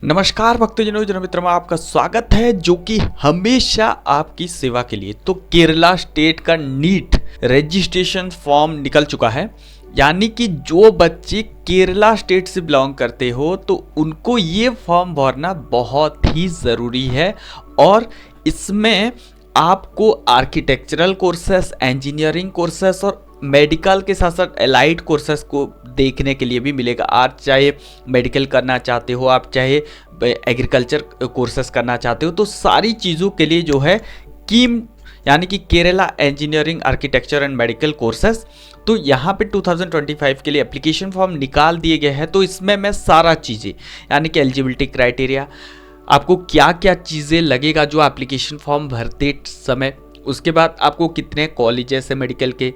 नमस्कार भक्तजनों, जन मित्रों में आपका स्वागत है जो कि हमेशा आपकी सेवा के लिए। तो केरला स्टेट का नीट रजिस्ट्रेशन फॉर्म निकल चुका है, यानी कि जो बच्चे केरला स्टेट से बिलोंग करते हो तो उनको ये फॉर्म भरना बहुत ही ज़रूरी है। और इसमें आपको आर्किटेक्चरल कोर्सेस, इंजीनियरिंग कोर्सेस और मेडिकल के साथ साथ एलाइड कोर्सेस को देखने के लिए भी मिलेगा। आप चाहे मेडिकल करना चाहते हो, आप चाहे एग्रीकल्चर कोर्सेस करना चाहते हो, तो सारी चीज़ों के लिए जो है कीम यानी कि Kerala engineering architecture and medical courses, तो यहाँ पे 2025 के लिए एप्लीकेशन फॉर्म निकाल दिए गए हैं। तो इसमें मैं सारा चीज़ें यानी कि एलिजिबिलिटी क्राइटेरिया, आपको क्या क्या चीज़ें लगेगा जो एप्लीकेशन फॉर्म भरते समय, उसके बाद आपको कितने कॉलेजेस है मेडिकल के,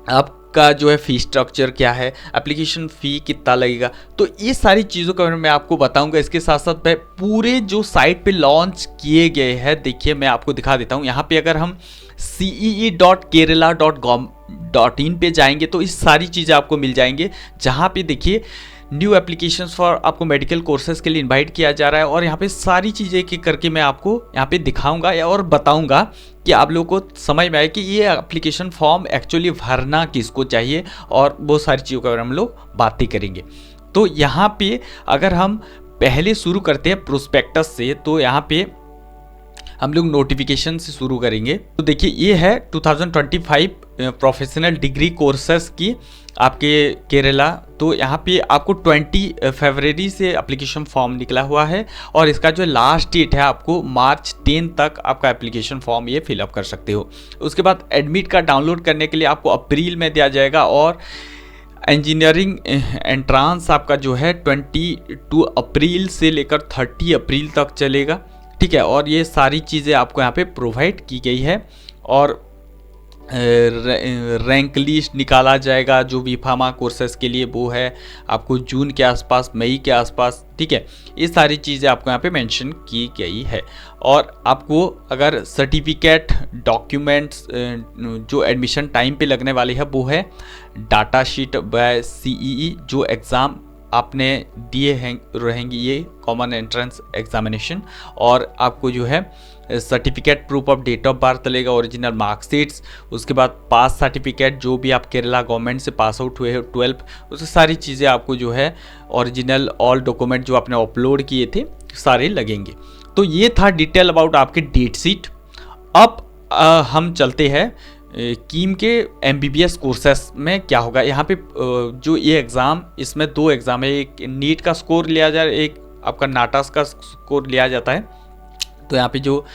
आपका जो है फी स्ट्रक्चर क्या है, एप्लीकेशन फ़ी कितना लगेगा, तो ये सारी चीज़ों के बारे में मैं आपको बताऊंगा। इसके साथ साथ मैं पूरे जो साइट पे लॉन्च किए गए हैं, देखिए मैं आपको दिखा देता हूँ। यहाँ पे अगर हम cee.kerala.gov.in पे जाएंगे तो इस सारी चीज़ें आपको मिल जाएंगे, जहाँ पे देखिए न्यू एप्लीकेशंस फॉर आपको मेडिकल कोर्सेज के लिए इनवाइट किया जा रहा है। और यहाँ पे सारी चीज़ें एक करके मैं आपको यहाँ पे दिखाऊंगा और बताऊंगा कि आप लोगों को समझ में आए कि ये एप्लीकेशन फॉर्म एक्चुअली भरना किसको चाहिए, और बहुत सारी चीज़ों के बारे में हम लोग बातें करेंगे। तो यहाँ पे अगर हम पहले शुरू करते हैं प्रोस्पेक्टस से, तो यहाँ पे हम लोग नोटिफिकेशन से शुरू करेंगे। तो देखिए ये है 2025 प्रोफेशनल डिग्री कोर्सेस की आपके केरला। तो यहाँ पे आपको 20 फरवरी से एप्लीकेशन फॉर्म निकला हुआ है, और इसका जो लास्ट डेट है आपको मार्च 10 तक आपका एप्लीकेशन फॉर्म ये फिलअप कर सकते हो। उसके बाद एडमिट कार्ड डाउनलोड करने के लिए आपको अप्रैल में दिया जाएगा, और इंजीनियरिंग एंट्रांस आपका जो है 22 अप्रैल से लेकर 30 अप्रैल तक चलेगा, ठीक है। और ये सारी चीज़ें आपको यहाँ पे प्रोवाइड की गई है, और रैंक लिस्ट निकाला जाएगा जो बी फार्मा कोर्सेस के लिए, वो है आपको जून के आसपास, मई के आसपास, ठीक है। ये सारी चीज़ें आपको यहाँ पे मेंशन की गई है। और आपको अगर सर्टिफिकेट, डॉक्यूमेंट्स जो एडमिशन टाइम पे लगने वाली है वो है डाटा शीट बाय CEE, जो एग्ज़ाम आपने दिए हैं रहेंगी ये कॉमन एंट्रेंस एग्जामिनेशन। और आपको जो है certificate, proof of date of birth लगेगा, ओरिजिनल मार्कशीट्स, उसके बाद पास सर्टिफिकेट जो भी आप केरला गवर्नमेंट से पास आउट हुए हो 12, उससे सारी चीज़ें आपको जो है ओरिजिनल ऑल डॉक्यूमेंट जो आपने अपलोड किए थे सारे लगेंगे। तो ये था डिटेल अबाउट आपके डेट शीट। अब हम चलते हैं कीम के MBBS कोर्सेस में क्या होगा। यहाँ पे जो ये एग्ज़ाम, इसमें 2 एग्ज़ाम है, एक नीट का स्कोर लिया जाए, एक आपका नाटास का स्कोर लिया जाता है। तो यहाँ पे जो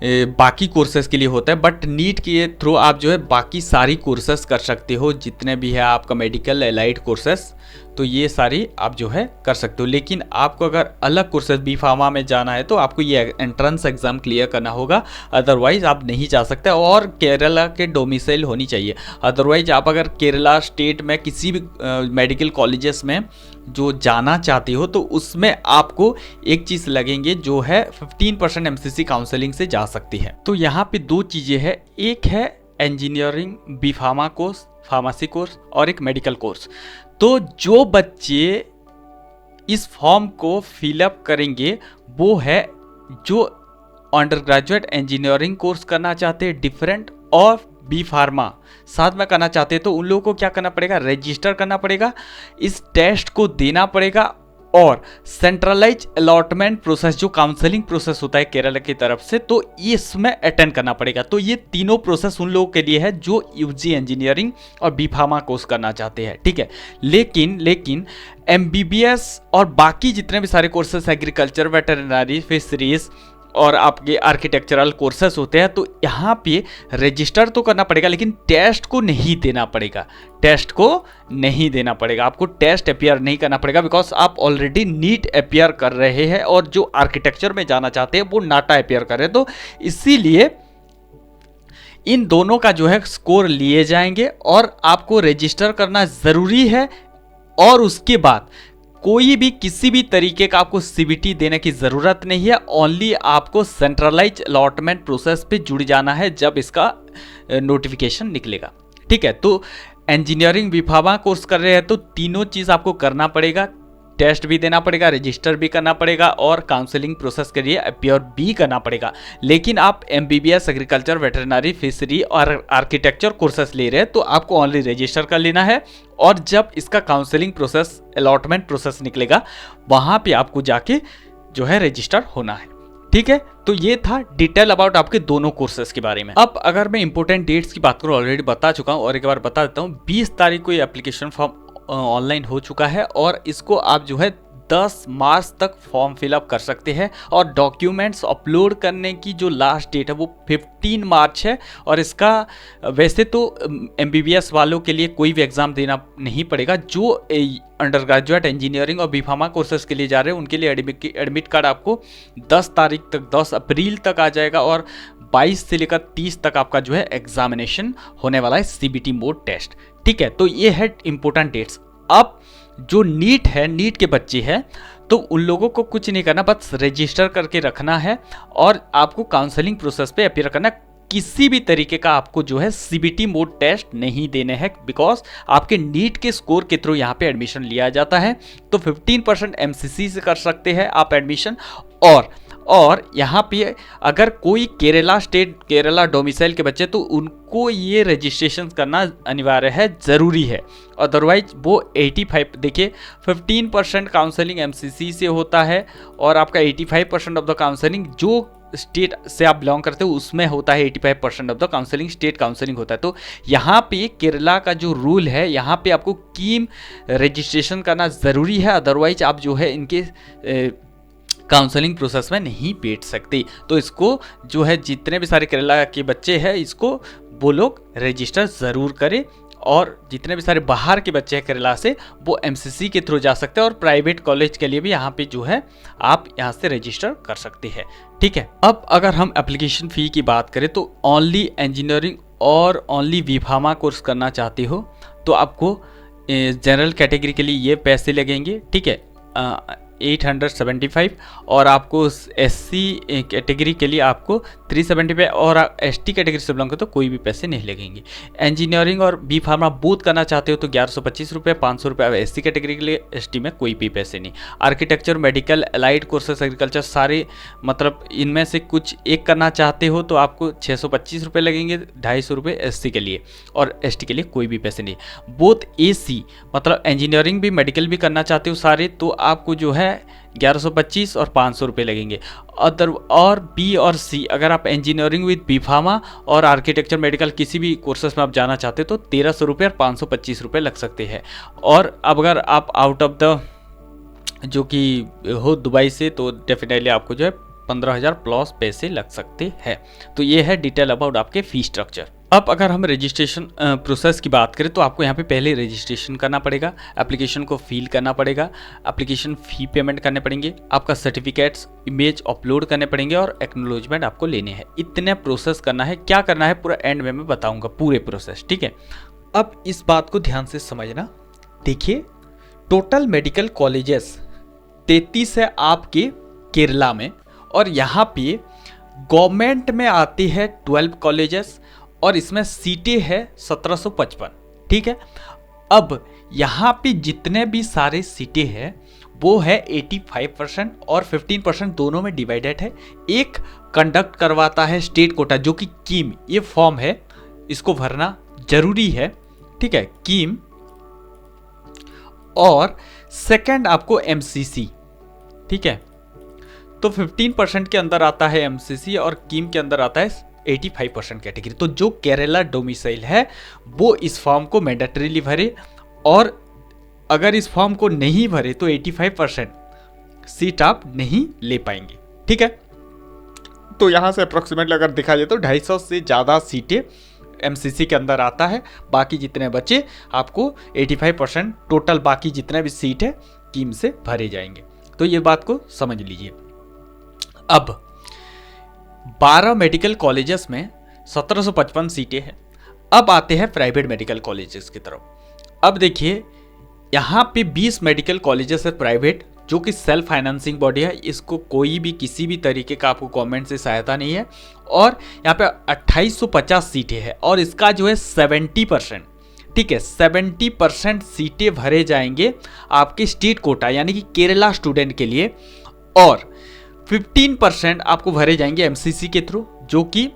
बाकी कोर्सेज के लिए होता है, बट नीट के थ्रू आप जो है बाकी सारी कोर्सेज कर सकते हो, जितने भी है आपका मेडिकल एलाइड कोर्सेस, तो ये सारी आप जो है कर सकते हो। लेकिन आपको अगर अलग कोर्सेज बी फार्मा में जाना है तो आपको ये एंट्रेंस एग्ज़ाम क्लियर करना होगा, अदरवाइज़ आप नहीं जा सकते, और केरला के डोमिसाइल होनी चाहिए। अदरवाइज आप अगर केरला स्टेट में किसी भी मेडिकल कॉलेजेस में जो जाना चाहते हो तो उसमें आपको एक चीज़ लगेंगे जो है 15% MCC काउंसलिंग से जा सकती है। तो यहाँ पे 2 चीज़ें हैं, एक है engineering B pharma course, pharmacy course, और एक मेडिकल कोर्स। तो जो बच्चे इस फॉर्म को फिलअप करेंगे वो है जो अंडर ग्रेजुएट इंजीनियरिंग कोर्स करना चाहते हैं डिफरेंट, और बी फार्मा साथ में करना चाहते हैं, तो उन लोगों को क्या करना पड़ेगा, रजिस्टर करना पड़ेगा, इस टेस्ट को देना पड़ेगा, और सेंट्रलाइज अलॉटमेंट प्रोसेस जो काउंसलिंग प्रोसेस होता है केरला की तरफ से, तो इसमें अटेंड करना पड़ेगा। तो ये तीनों प्रोसेस उन लोगों के लिए है जो UG इंजीनियरिंग और बी फार्मा कोर्स करना चाहते हैं, ठीक है। लेकिन MBBS और बाकी जितने भी सारे कोर्सेस, एग्रीकल्चर, वेटरनरी, फिशरीज और आपके आर्किटेक्चरल कोर्सेस होते हैं, तो यहाँ पे रजिस्टर तो करना पड़ेगा, लेकिन टेस्ट को नहीं देना पड़ेगा। आपको टेस्ट अपियर नहीं करना पड़ेगा, बिकॉज आप ऑलरेडी नीट अपियर कर रहे हैं, और जो आर्किटेक्चर में जाना चाहते हैं वो नाटा अपियर कर रहे हैं। तो इसीलिए इन दोनों का जो है स्कोर लिए जाएंगे, और आपको रजिस्टर करना ज़रूरी है। और उसके बाद कोई भी किसी भी तरीके का आपको CBT देने की ज़रूरत नहीं है, ओनली आपको सेंट्रलाइज अलॉटमेंट प्रोसेस पे जुड़ जाना है जब इसका नोटिफिकेशन निकलेगा, ठीक है। तो इंजीनियरिंग बी फार्मा कोर्स कर रहे हैं तो तीनों चीज़ आपको करना पड़ेगा, टेस्ट भी देना पड़ेगा, रजिस्टर भी करना पड़ेगा और काउंसलिंग प्रोसेस के लिए अपीयर भी करना पड़ेगा। लेकिन आप MBBS एग्रीकल्चर, वेटरनरी, फिशरी और आर्किटेक्चर कोर्सेस ले रहे हैं तो आपको ओनली रजिस्टर कर लेना है, और जब इसका काउंसलिंग प्रोसेस, अलॉटमेंट प्रोसेस निकलेगा वहाँ पे आपको जाके जो है रजिस्टर होना है। ठीक है, तो ये था डिटेल अबाउट आपके दोनों कोर्सेज के बारे में। अब अगर मैं इंपॉर्टेंट डेट्स की बात करूँ, ऑलरेडी बता चुका हूँ और एक बार बता देता हूँ, 20 तारीख को ये एप्लीकेशन फॉर्म ऑनलाइन हो चुका है और इसको आप जो है 10 मार्च तक फॉर्म फिलअप कर सकते हैं, और डॉक्यूमेंट्स अपलोड करने की जो लास्ट डेट है वो 15 मार्च है। और इसका वैसे तो MBBS वालों के लिए कोई भी एग्ज़ाम देना नहीं पड़ेगा, जो अंडर ग्रेजुएट इंजीनियरिंग और बीफार्मा कोर्सेज के लिए जा रहे हैं उनके लिए एडमिट कार्ड आपको 10 तारीख तक, 10 अप्रैल तक आ जाएगा, और 22 से लेकर 30 तक आपका जो है एग्जामिनेशन होने वाला है, CBT मोड टेस्ट। ठीक है, तो ये है इंपॉर्टेंट डेट्स। अब जो नीट है, नीट के बच्चे हैं तो उन लोगों को कुछ नहीं करना, बस रजिस्टर करके रखना है और आपको काउंसलिंग प्रोसेस पे अपीयर करना है। किसी भी तरीके का आपको जो है CBT मोड टेस्ट नहीं देने हैं, बिकॉज आपके नीट के स्कोर के थ्रू यहाँ पे एडमिशन लिया जाता है। तो 15% MCC से कर सकते हैं आप एडमिशन, और यहाँ पे अगर कोई केरला स्टेट, केरला डोमिसाइल के बच्चे तो उनको ये रजिस्ट्रेशन करना अनिवार्य है, ज़रूरी है। अदरवाइज वो 85, देखिए 15% काउंसलिंग MCC से होता है और आपका 85% ऑफ द काउंसलिंग जो स्टेट से आप बिलोंग करते हो उसमें होता है, 85% of the counselling state counselling होता है। तो यहाँ पे केरला का जो रूल है, यहाँ पे आपको कीम रजिस्ट्रेशन करना ज़रूरी है, अदरवाइज आप जो है इनके काउंसलिंग प्रोसेस में नहीं बैठ सकते। तो इसको जो है जितने भी सारे केरला के बच्चे हैं इसको वो लोग रजिस्टर ज़रूर करें, और जितने भी सारे बाहर के बच्चे हैं केरला से वो MCC के थ्रू जा सकते हैं, और प्राइवेट कॉलेज के लिए भी यहाँ पे जो है आप यहाँ से रजिस्टर कर सकते हैं। ठीक है, अब अगर हम एप्लीकेशन फ़ी की बात करें तो ओनली इंजीनियरिंग और ओनली बीफार्मा कोर्स करना चाहते हो तो आपको जनरल कैटेगरी के लिए ये पैसे लगेंगे। ठीक है, 875, और आपको SC कैटेगरी के लिए आपको 375, और ST कैटेगरी से बिलोंग करते तो कोई भी पैसे नहीं लगेंगे। इंजीनियरिंग और बीफार्मा बोथ करना चाहते हो तो 1125 रुपये, 500 रुपये SC कैटेगरी के लिए, ST में कोई भी पैसे नहीं। Architecture, medical, allied courses, agriculture सारे, मतलब इनमें से कुछ एक करना चाहते हो तो आपको 625 रुपये लगेंगे, 250 रुपये SC के लिए, और ST के लिए कोई भी पैसे नहीं। बोथ AC मतलब इंजीनियरिंग भी मेडिकल भी करना चाहते हो सारे तो आपको जो है 1125 और 500 रुपये लगेंगे। और B और C अगर आप इंजीनियरिंग विद बीफार्मा और आर्किटेक्चर, मेडिकल किसी भी कोर्सेस में आप जाना चाहते हो तो 1300 रुपये और 525 रुपये लग सकते हैं। और अब अगर आप आउट ऑफ द जो कि हो दुबई से तो डेफिनेटली आपको जो है 15,000 प्लस पैसे लग सकते हैं। तो ये है डिटेल अबाउट आपके फ़ी स्ट्रक्चर। अब अगर हम रजिस्ट्रेशन प्रोसेस की बात करें तो आपको यहाँ पे पहले रजिस्ट्रेशन करना पड़ेगा, एप्लीकेशन को फिल करना पड़ेगा, एप्लीकेशन फ़ी पेमेंट करने पड़ेंगे, आपका सर्टिफिकेट्स, इमेज अपलोड करने पड़ेंगे और एक्नॉलेजमेंट आपको लेने हैं। इतने प्रोसेस करना है, क्या करना है पूरा एंड में मैं बताऊँगा पूरे प्रोसेस। ठीक है, अब इस बात को ध्यान से समझना। देखिए टोटल मेडिकल कॉलेजेस 33 है आपके केरला में, और यहाँ पे गवर्नमेंट में आती है 12 कॉलेजेस और इसमें सीटें है 1755। ठीक है, अब यहाँ पे जितने भी सारे सीटें हैं वो है 85% और 15% दोनों में डिवाइडेड है। एक कंडक्ट करवाता है स्टेट कोटा जो कि कीम, ये फॉर्म है, इसको भरना जरूरी है। ठीक है, कीम, और सेकंड आपको MCC। ठीक है, तो 15% के अंदर आता है MCC और कीम के अंदर आता है 85% कैटेगरी। तो जो केरला डोमिसाइल है वो इस फॉर्म को मैंडेटरीली भरे, और अगर इस फॉर्म को नहीं भरे तो 85% सीट आप नहीं ले पाएंगे। ठीक है, तो यहाँ से अप्रोक्सीमेटली अगर देखा जाए तो 250 से ज़्यादा सीटें MCC के अंदर आता है, बाकी जितने बचे आपको 85% टोटल बाकी जितने भी सीट है कीम से भरे जाएंगे। तो ये बात को समझ लीजिए। अब 12 मेडिकल कॉलेजेस में 1755 सीटें हैं। अब आते हैं प्राइवेट मेडिकल कॉलेजेस की तरफ। अब देखिए यहाँ पे 20 मेडिकल कॉलेजेस है प्राइवेट जो कि सेल्फ फाइनेंसिंग बॉडी है, इसको कोई भी किसी भी तरीके का आपको गवर्नमेंट से सहायता नहीं है, और यहाँ पे 2850 सीटें हैं और इसका जो है 70% ठीक है, 70% सीटें भरे जाएंगे आपके स्टेट कोटा यानी कि केरला स्टूडेंट के लिए, और 15% आपको भरे जाएंगे एमसीसी के थ्रू, जो कि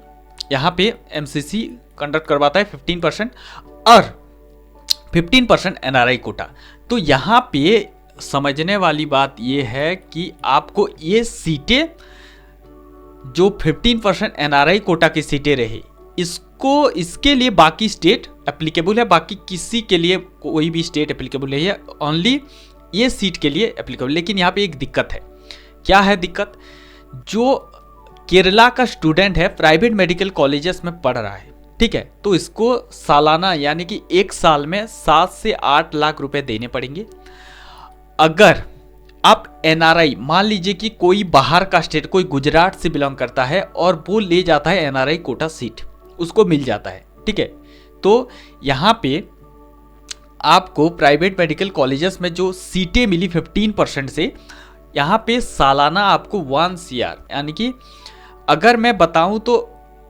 यहाँ पे एमसीसी कंडक्ट करवाता है 15%, और 15% एनआरआई कोटा। तो यहाँ पे समझने वाली बात ये है कि आपको ये सीटें जो 15% एनआरआई कोटा की सीटें रही, इसके लिए बाकी स्टेट एप्लीकेबल है, बाकी किसी के लिए कोई भी स्टेट एप्लीकेबल नहीं है, ओनली ये सीट के लिए एप्लीकेबल। लेकिन यहाँ पे एक दिक्कत है। क्या है दिक्कत? जो केरला का स्टूडेंट है, प्राइवेट मेडिकल कॉलेजेस में पढ़ रहा है, ठीक है, तो इसको सालाना यानी कि एक साल में 7 से 8 लाख रुपए देने पड़ेंगे। अगर आप एनआरआई, मान लीजिए कि कोई बाहर का स्टेट, कोई गुजरात से बिलोंग करता है और वो ले जाता है एनआरआई कोटा सीट, उसको मिल जाता है, ठीक है, तो यहाँ पे आपको प्राइवेट मेडिकल कॉलेजेस में जो सीटें मिली 15% से, यहाँ पे सालाना आपको 1 CR यानी कि अगर मैं बताऊं तो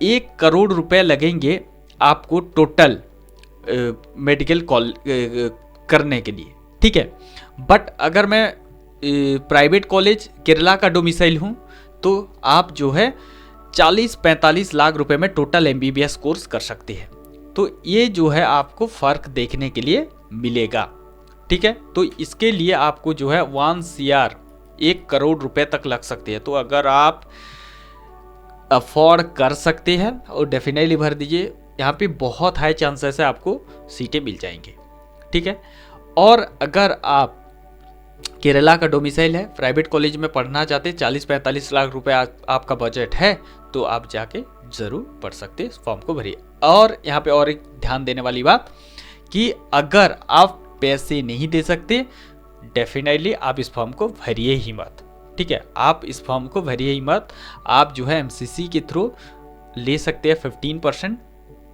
1 करोड़ रुपए लगेंगे आपको टोटल मेडिकल करने के लिए, ठीक है। बट अगर मैं प्राइवेट कॉलेज केरला का डोमिसाइल हूँ तो आप जो है 40-45 लाख रुपए में टोटल MBBS कोर्स कर सकते हैं। तो ये जो है आपको फ़र्क देखने के लिए मिलेगा, ठीक है। तो इसके लिए आपको जो है 1 CR 1 करोड़ रुपए तक लग सकते हैं। तो अगर आप अफोर्ड कर सकते हैं और डेफिनेटली भर दीजिए, यहाँ पे बहुत हाई चांसेस है आपको सीटें मिल जाएंगे, ठीक है। और अगर आप केरला का डोमिसाइल है, प्राइवेट कॉलेज में पढ़ना चाहते, 40-45 लाख रुपए आपका बजट है, तो आप जाके ज़रूर पढ़ सकते, इस फॉर्म को भरिए। और यहाँ पे और एक ध्यान देने वाली बात कि अगर आप पैसे नहीं दे सकते, डेफिनेटली आप इस फॉर्म को भरिए ही मत, ठीक है। आप इस फॉर्म को भरिए ही मत। आप जो है एमसीसी के थ्रू ले सकते हैं 15%,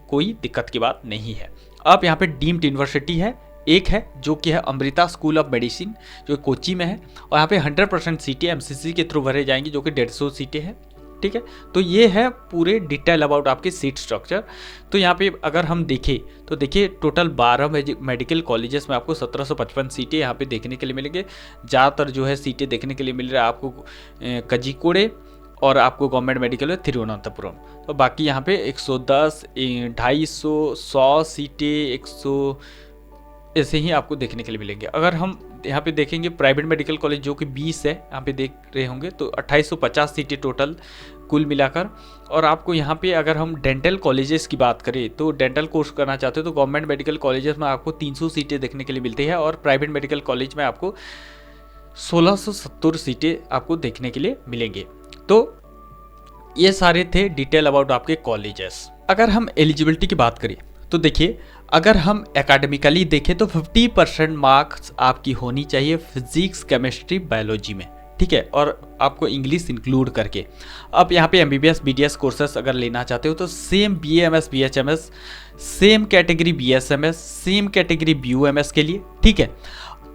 कोई दिक्कत की बात नहीं है। अब यहाँ पे डीम्ड यूनिवर्सिटी है, एक है जो कि है अमृता स्कूल ऑफ मेडिसिन जो कोची में है, और यहाँ पे 100% सीटें एमसीसी के थ्रू भरे जाएंगी जो कि 150 सीटें हैं, ठीक है। तो ये है पूरे डिटेल अबाउट आपके सीट स्ट्रक्चर। तो यहाँ पे अगर हम देखें तो देखिए टोटल 12 मेडिकल कॉलेजेस में आपको 1755 सीटें यहाँ पे देखने के लिए मिलेंगे। ज़्यादातर जो है सीटें देखने के लिए मिल रहा है आपको कजिकोड़े, और आपको गवर्नमेंट मेडिकल है तिरुवनंतपुरम। तो बाकी यहाँ पे 110, 250, 100 सीटें, 100 ऐसे ही आपको देखने के लिए मिलेंगे। अगर हम यहाँ पे देखेंगे प्राइवेट मेडिकल कॉलेज जो कि 20 है, यहाँ पे देख रहे होंगे, तो 2850 सीटें टोटल कुल मिलाकर। और आपको यहाँ पे अगर हम डेंटल कॉलेजेस की बात करें तो डेंटल कोर्स करना चाहते हो तो गवर्नमेंट मेडिकल कॉलेजेस में आपको 300 सीटें देखने के लिए मिलती है, और प्राइवेट मेडिकल कॉलेज में आपको 1670 सीटें आपको देखने के लिए मिलेंगे। तो ये सारे थे डिटेल अबाउट आपके कॉलेजेस। अगर हम एलिजिबिलिटी की बात करें तो देखिए, अगर हम एकेडमिकली देखें तो 50% मार्क्स आपकी होनी चाहिए फिजिक्स, केमिस्ट्री, बायोलॉजी में, ठीक है, और आपको इंग्लिश इंक्लूड करके। अब यहाँ पे MBBS BDS कोर्सेस अगर लेना चाहते हो तो same BAMS BHMS, same category BSMS, same category BUMS के लिए, ठीक है।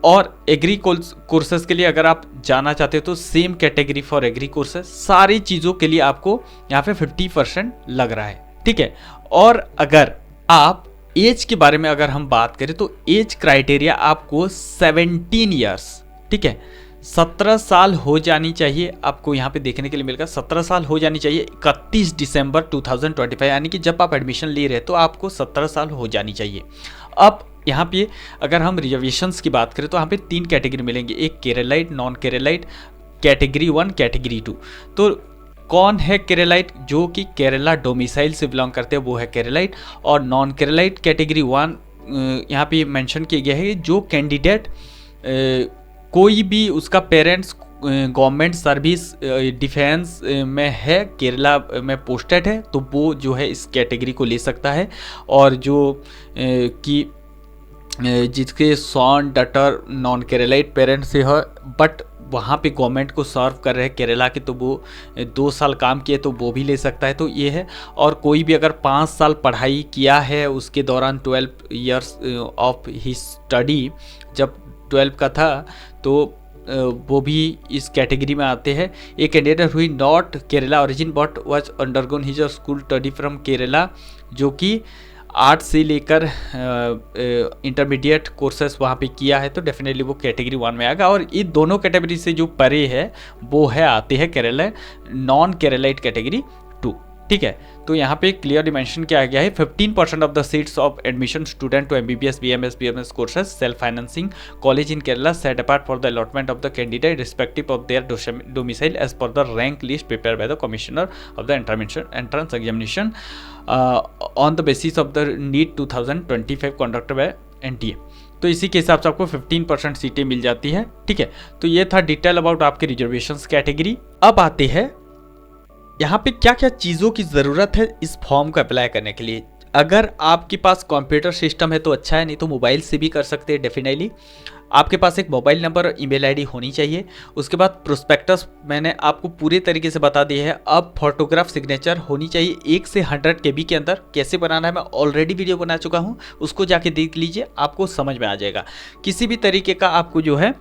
और एग्री कोर्सेस के लिए अगर आप जाना चाहते हो तो same category for agri courses. सारी चीज़ों के लिए आपको यहाँ पे 50% लग रहा है, ठीक है। और अगर आप एज के बारे में अगर हम बात करें तो एज क्राइटेरिया आपको 17 ईयर्स, ठीक है, 17 साल हो जानी चाहिए। आपको यहाँ पे देखने के लिए मिलेगा 17 साल हो जानी चाहिए 31 दिसंबर 2025, यानी कि जब आप एडमिशन ले रहे हैं तो आपको 17 साल हो जानी चाहिए। अब यहाँ पे अगर हम रिजर्वेशंस की बात करें तो यहाँ पे 3 कैटेगरी मिलेंगे, एक Keralite, non Keralite, category 1, category 2। तो कौन है केरलाइट? जो कि केरला डोमिसाइल से बिलोंग करते हैं वो है केरलाइट। और नॉन केरलाइट कैटेगरी 1 यहाँ पे मेंशन किया गया है जो कैंडिडेट कोई भी उसका पेरेंट्स गवर्नमेंट सर्विस डिफेंस में है, केरला में पोस्टेड है, तो वो जो है इस कैटेगरी को ले सकता है। और जो कि जिसके son daughter non Keralite parents से है बट वहाँ पे गवर्नमेंट को सर्व कर रहे हैं केरला के, तो वो 2 साल काम किए तो वो भी ले सकता है। तो ये है। और कोई भी अगर 5 साल पढ़ाई किया है उसके दौरान 12 ईयर्स ऑफ ही स्टडी, जब 12 का था तो वो भी इस कैटेगरी में आते हैं। ए कैंडिडेट हुई not Kerala origin but was undergone his school study from Kerala, जो कि आर्ट से लेकर इंटरमीडिएट कोर्सेस वहाँ पे किया है तो डेफिनेटली वो कैटेगरी 1 में आएगा। और ये दोनों कैटेगरी से जो परे है वो है आते हैं केरला नॉन केरलाइट कैटेगरी 2, ठीक है। तो यहाँ पे क्लियरली मेंशन किया गया है 15% of the seats of admission student to MBBS BMS courses self financing college in Kerala set apart for the allotment of the candidate respective of their domicile as per the rank list prepare by the commissioner of the entrance examination on the basis of the NEET 2025 conducted by NTA। तो इसी के हिसाब से आपको 15% सीटें मिल जाती हैं, ठीक है। तो ये था डिटेल अबाउट आपके रिजर्वेशंस कैटेगरी। अब आते हैं यहाँ पे क्या क्या चीज़ों की ज़रूरत है इस फॉर्म को अप्लाई करने के लिए। अगर आपके पास कंप्यूटर सिस्टम है तो अच्छा है, नहीं तो मोबाइल से भी कर सकते हैं डेफिनेटली। आपके पास एक मोबाइल नंबर और ईमेल आईडी होनी चाहिए। उसके बाद प्रोस्पेक्टस मैंने आपको पूरे तरीके से बता दिया है। अब फोटोग्राफ सिग्नेचर होनी चाहिए 1 से 100 KB के अंदर। कैसे बनाना है मैं ऑलरेडी वीडियो बना चुका हूँ, उसको जाके देख लीजिए, आपको समझ में आ जाएगा। किसी भी तरीके का आपको जो है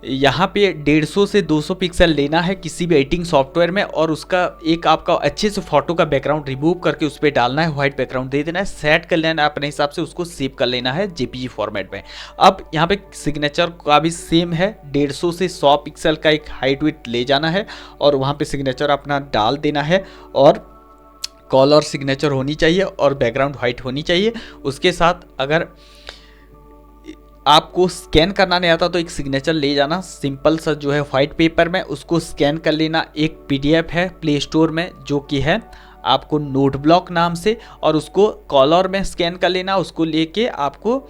यहाँ पे 150 से 200 पिक्सल लेना है किसी भी एडिटिंग सॉफ्टवेयर में, और उसका एक आपका अच्छे से फोटो का बैकग्राउंड रिमूव करके उस पर डालना है, व्हाइट बैकग्राउंड दे देना है, सेट कर लेना है अपने हिसाब से, उसको सेव कर लेना है JPG फॉर्मेट में। अब यहाँ पे सिग्नेचर का भी सेम है, 150 से 100 पिक्सल का एक हाइट विड्थ ले जाना है और वहाँ पे सिग्नेचर अपना डाल देना है, और कॉलर सिग्नेचर होनी चाहिए और बैकग्राउंड व्हाइट होनी चाहिए। उसके साथ अगर आपको स्कैन करना नहीं आता तो एक सिग्नेचर ले जाना सिंपल सा जो है व्हाइट पेपर में, उसको स्कैन कर लेना। एक PDF है प्ले स्टोर में जो कि है आपको नोट ब्लॉक नाम से, और उसको कॉलर में स्कैन कर लेना। उसको लेके आपको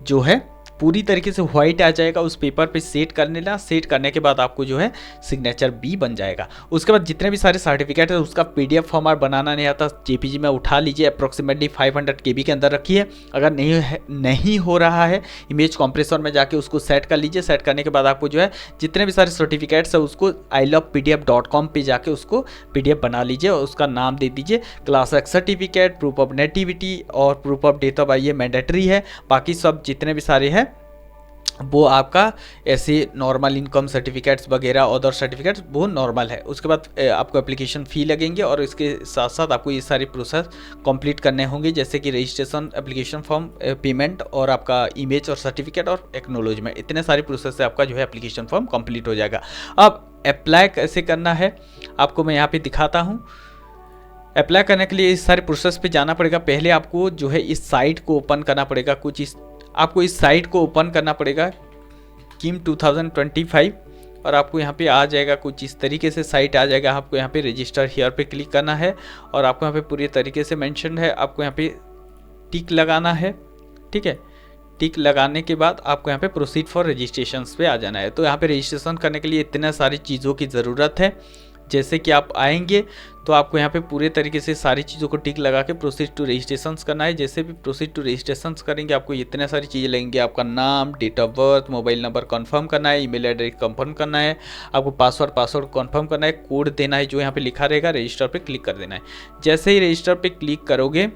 जो है पूरी तरीके से व्हाइट आ जाएगा, उस पेपर पे सेट कर लेना। सेट करने के बाद आपको जो है सिग्नेचर भी बन जाएगा। उसके बाद जितने भी सारे सर्टिफिकेट है उसका PDF फॉर्मेट बनाना नहीं आता, JPG में उठा लीजिए। अप्रोक्सीमेटली 500 KB के अंदर रखिए। अगर नहीं हो रहा है इमेज कंप्रेसर में जाके उसको सेट कर लीजिए। सेट करने के बाद आपको जो है जितने भी सारे सर्टिफिकेट्स है उसको ilovepdf.com पे जाके उसको PDF बना लीजिए और उसका नाम दे दीजिए class X certificate, proof of nativity और proof of date of birth, ये मैंडेटरी है। बाकी सब जितने भी सारे हैं वो आपका ऐसे नॉर्मल इनकम सर्टिफिकेट्स वगैरह अदर सर्टिफिकेट्स वो नॉर्मल है। उसके बाद आपको एप्लीकेशन फ़ी लगेंगे और इसके साथ साथ आपको ये सारी प्रोसेस कंप्लीट करने होंगे, जैसे कि रजिस्ट्रेशन, एप्लीकेशन फॉर्म, पेमेंट और आपका इमेज और सर्टिफिकेट और एक्नोलॉजमेंट। इतने सारी प्रोसेस से आपका जो है एप्लीकेशन फॉर्म कंप्लीट हो जाएगा। अब अप्लाई कैसे करना है आपको मैं यहाँ पर दिखाता हूँ। अप्लाई करने के लिए इस सारे प्रोसेस पे जाना पड़ेगा। पहले आपको जो है इस साइट को ओपन करना पड़ेगा। आपको इस साइट को ओपन करना पड़ेगा KIM 2025, और आपको यहाँ पे आ जाएगा कुछ इस तरीके से साइट आ जाएगा। आपको यहाँ पे रजिस्टर हियर पे क्लिक करना है और आपको यहाँ पे पूरी तरीके से मेंशन है। आपको यहाँ पे टिक लगाना है, ठीक है। टिक लगाने के बाद आपको यहाँ पे प्रोसीड फॉर रजिस्ट्रेशन पे आ जाना है। तो यहाँ पे रजिस्ट्रेशन करने के लिए इतने सारी चीज़ों की ज़रूरत है। जैसे कि आप आएंगे तो आपको यहाँ पे पूरे तरीके से सारी चीज़ों को टिक लगा के प्रोसीड टू रजिस्ट्रेशन करना है। जैसे भी प्रोसीड टू रजिस्ट्रेशन करेंगे आपको इतने सारी चीज़ें लगेंगी। आपका नाम, date of birth, mobile number confirm करना है, ईमेल एड्रेस कंफर्म करना है, आपको पासवर्ड कंफर्म करना है, कोड देना है जो यहाँ पे लिखा रहेगा, रजिस्टर पे क्लिक कर देना है। जैसे ही रजिस्टर पे क्लिक करोगे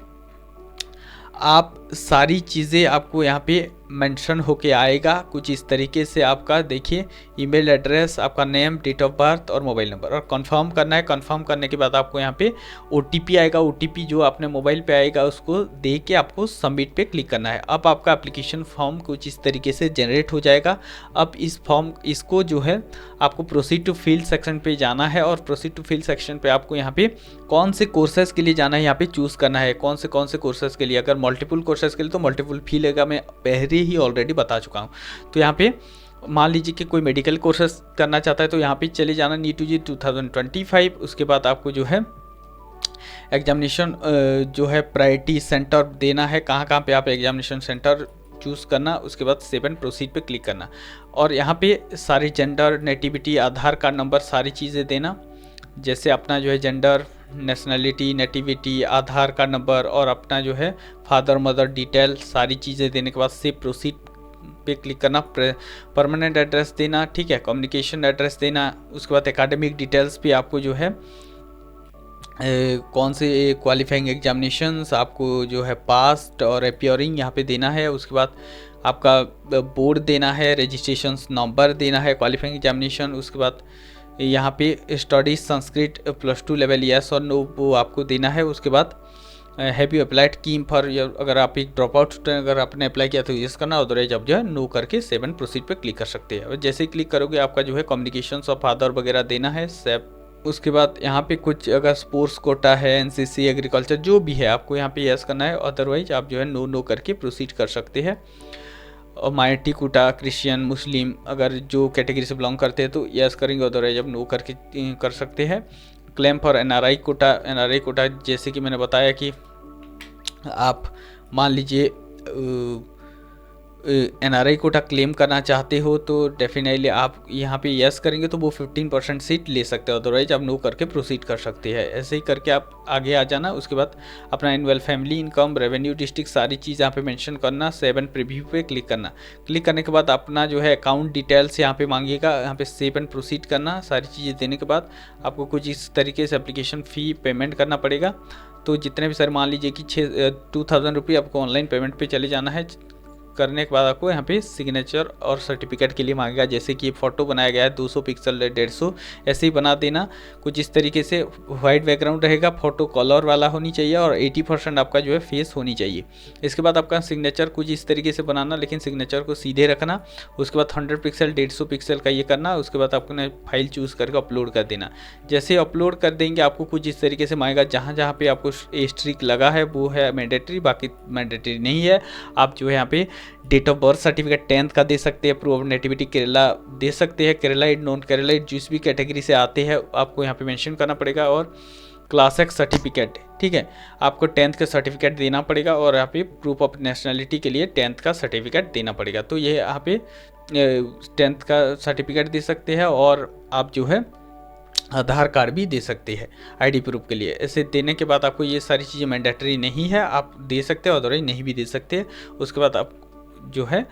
आप सारी चीज़ें आपको यहाँ पे मेंशन होके आएगा कुछ इस तरीके से। आपका देखिए ईमेल एड्रेस, आपका नेम, डेट ऑफ बर्थ और मोबाइल नंबर, और कंफर्म करना है। कंफर्म करने के बाद आपको यहाँ पे OTP आएगा। OTP जो आपने मोबाइल पे आएगा उसको दे के आपको सबमिट पे क्लिक करना है। अब आपका एप्लीकेशन फॉर्म कुछ इस तरीके से जनरेट हो जाएगा। अब इस फॉर्म इसको जो है आपको प्रोसीड टू फिल सेक्शन पे जाना है, और प्रोसीड टू फिल सेक्शन पे आपको यहाँ पे कौन से कोर्सेज के लिए जाना है यहाँ पे चूज़ करना है। कौन से कोर्सेज के लिए, अगर मल्टीपल कोर्सेज के लिए तो मल्टीपल फी लेगा, मैं पहले ही ऑलरेडी बता चुका हूँ। तो यहाँ पे मान लीजिए कि कोई मेडिकल कोर्सेज करना चाहता है तो यहाँ पे चले जाना NEET UG 2025। उसके बाद आपको जो है एग्जामिनेशन जो है प्रायोरिटी सेंटर देना है, कहाँ पे आप एग्जामिनेशन सेंटर चूज़ करना। उसके बाद 7 प्रोसीड पे क्लिक करना, और यहाँ पे सारे जेंडर, नेटिविटी, आधार कार्ड नंबर सारी चीज़ें देना। जैसे अपना जो है जेंडर, नेशनलिटी, नेटिविटी, आधार कार्ड नंबर और अपना जो है फादर मदर डिटेल सारी चीज़ें देने के बाद से प्रोसीड पे क्लिक करना। परमानेंट एड्रेस देना, ठीक है, कम्युनिकेशन एड्रेस देना। उसके बाद एकेडमिक डिटेल्स भी आपको जो है कौन से क्वालिफाइंग एग्जामिनेशंस आपको जो है पास्ट और अपीयरिंग यहाँ पे देना है। उसके बाद आपका बोर्ड देना है, रजिस्ट्रेशन नंबर देना है, क्वालिफाइंग एग्जामिनेशन। उसके बाद यहाँ पे स्टडी संस्कृत +2 लेवल यस और नो वो आपको देना है। उसके बाद have you applied KEAM for your, अगर आप एक ड्रॉप आउट अगर आपने अप्लाई किया तो यस करना, अदरवाइज आप जो है नो करके सेव एंड प्रोसीड पे क्लिक कर सकते हैं। और जैसे ही क्लिक करोगे आपका जो है कम्युनिकेशंस ऑफ फादर वगैरह देना है सेव। उसके बाद यहाँ पे कुछ अगर स्पोर्ट्स कोटा है, एनसीसी, एग्रीकल्चर जो भी है आपको यहाँ पे यस करना है, अदरवाइज आप जो है नो करके प्रोसीड कर सकते हैं। और माइनॉरिटी कोटा, क्रिश्चियन, मुस्लिम अगर जो कैटेगरी से बिलोंग करते हैं तो यस करेंगे, अदरवाइज आप नो करके कर सकते हैं। क्लेम फॉर एनआरआई कोटा जैसे कि मैंने बताया कि आप मान लीजिए एनआरआई कोटा क्लेम करना चाहते हो तो डेफिनेटली आप यहाँ पे यस करेंगे तो वो 15% सीट ले सकते हो, अदरवाइज आप नो करके प्रोसीड कर सकते हैं। ऐसे ही करके आप आगे आ जाना। उसके बाद अपना annual family income, revenue, district सारी चीज़ यहाँ पे मेंशन करना, सेव एंड प्रीव्यू पे क्लिक करना। क्लिक करने के बाद अपना जो है अकाउंट डिटेल्स यहाँ पे मांगेगा, यहाँ पे सेव एंड प्रोसीड करना। सारी चीज़ें देने के बाद आपको कुछ इस तरीके से एप्लीकेशन फ़ी पेमेंट करना पड़ेगा। तो जितने भी सर मान लीजिए कि 2000 रुपये आपको ऑनलाइन पेमेंट पे चले जाना है। करने के बाद आपको यहाँ पे सिग्नेचर और सर्टिफिकेट के लिए मांगेगा, जैसे कि फ़ोटो बनाया गया है 200 पिक्सल 150 ऐसे ही बना देना। कुछ इस तरीके से वाइट बैकग्राउंड रहेगा, फ़ोटो कलर वाला होनी चाहिए और 80% आपका जो है फेस होनी चाहिए। इसके बाद आपका सिग्नेचर कुछ इस तरीके से बनाना, लेकिन सिग्नेचर को सीधे रखना। उसके बाद 100 पिक्सल 150 पिक्सल का ये करना। उसके बाद आपको फाइल चूज़ करके अपलोड कर देना। जैसे अपलोड कर देंगे आपको कुछ इस तरीके से मांगेगा, जहाँ जहाँ पे आपको एस्ट्रिक लगा है वो है मैंडेटरी, बाकी मैंडेटरी नहीं है। आप जो है यहाँ पे date of birth certificate 10th का दे सकते हैं, प्रूफ ऑफ नेटिविटी केरला दे सकते हैं, केरलाइट, नॉन केरलाइट जिस भी कैटेगरी से आते हैं आपको यहाँ पे मेंशन करना पड़ेगा। और क्लास एक्स सर्टिफिकेट, ठीक है, आपको 10th का सर्टिफिकेट देना पड़ेगा और यहाँ पे प्रूफ ऑफ नेशनलिटी के लिए 10th का सर्टिफिकेट देना पड़ेगा। तो ये यहाँ पे 10th का सर्टिफिकेट दे सकते हैं और आप जो है आधार कार्ड भी दे सकते हैं आईडी प्रूफ के लिए। ऐसे देने के बाद आपको ये सारी चीज़ें मैंडेटरी नहीं है, आप दे सकते हो, अदरवाइज नहीं भी दे सकते। उसके बाद आप जो है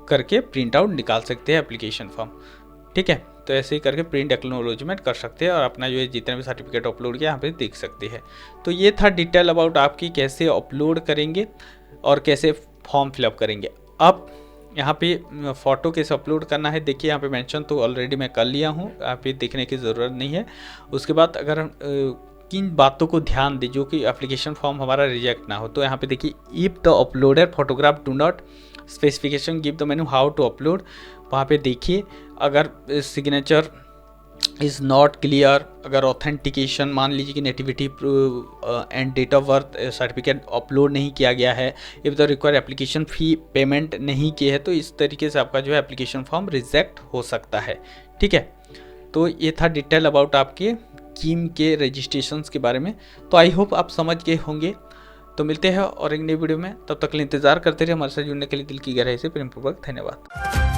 करके प्रिंट आउट निकाल सकते हैं एप्लीकेशन फॉर्म, ठीक है। तो ऐसे ही करके प्रिंट एक्नॉलेजमेंट कर सकते हैं और अपना जो है जितने भी सर्टिफिकेट अपलोड किया यहाँ पे देख सकते हैं। तो ये था डिटेल अबाउट आपकी कैसे अपलोड करेंगे और कैसे फॉर्म फिलअप करेंगे। अब यहाँ पे फ़ोटो कैसे अपलोड करना है, देखिए यहाँ पे मेंशन तो ऑलरेडी मैं कर लिया हूँ, यहाँ पे देखने की ज़रूरत नहीं है। उसके बाद अगर किन बातों को ध्यान दें जो कि एप्लीकेशन फॉर्म हमारा रिजेक्ट ना हो, तो यहाँ पे देखिए if the uploader photograph do not specification give the menu how to upload, वहाँ पे देखिए अगर सिग्नेचर इज़ नॉट क्लियर, अगर ऑथेंटिकेशन मान लीजिए कि nativity and date of birth certificate upload नहीं किया गया है, if the require application fee payment नहीं की है, तो इस तरीके से आपका जो है एप्लीकेशन फॉर्म रिजेक्ट हो सकता है, ठीक है। तो ये था डिटेल अबाउट आपके कीम के रजिस्ट्रेशंस के बारे में। तो आई होप आप समझ गए होंगे। तो मिलते हैं और एक नई वीडियो में, तब तक के लिए इंतज़ार करते रहिए। हमारे साथ जुड़ने के लिए दिल की गहराई से प्रेमपूर्वक धन्यवाद।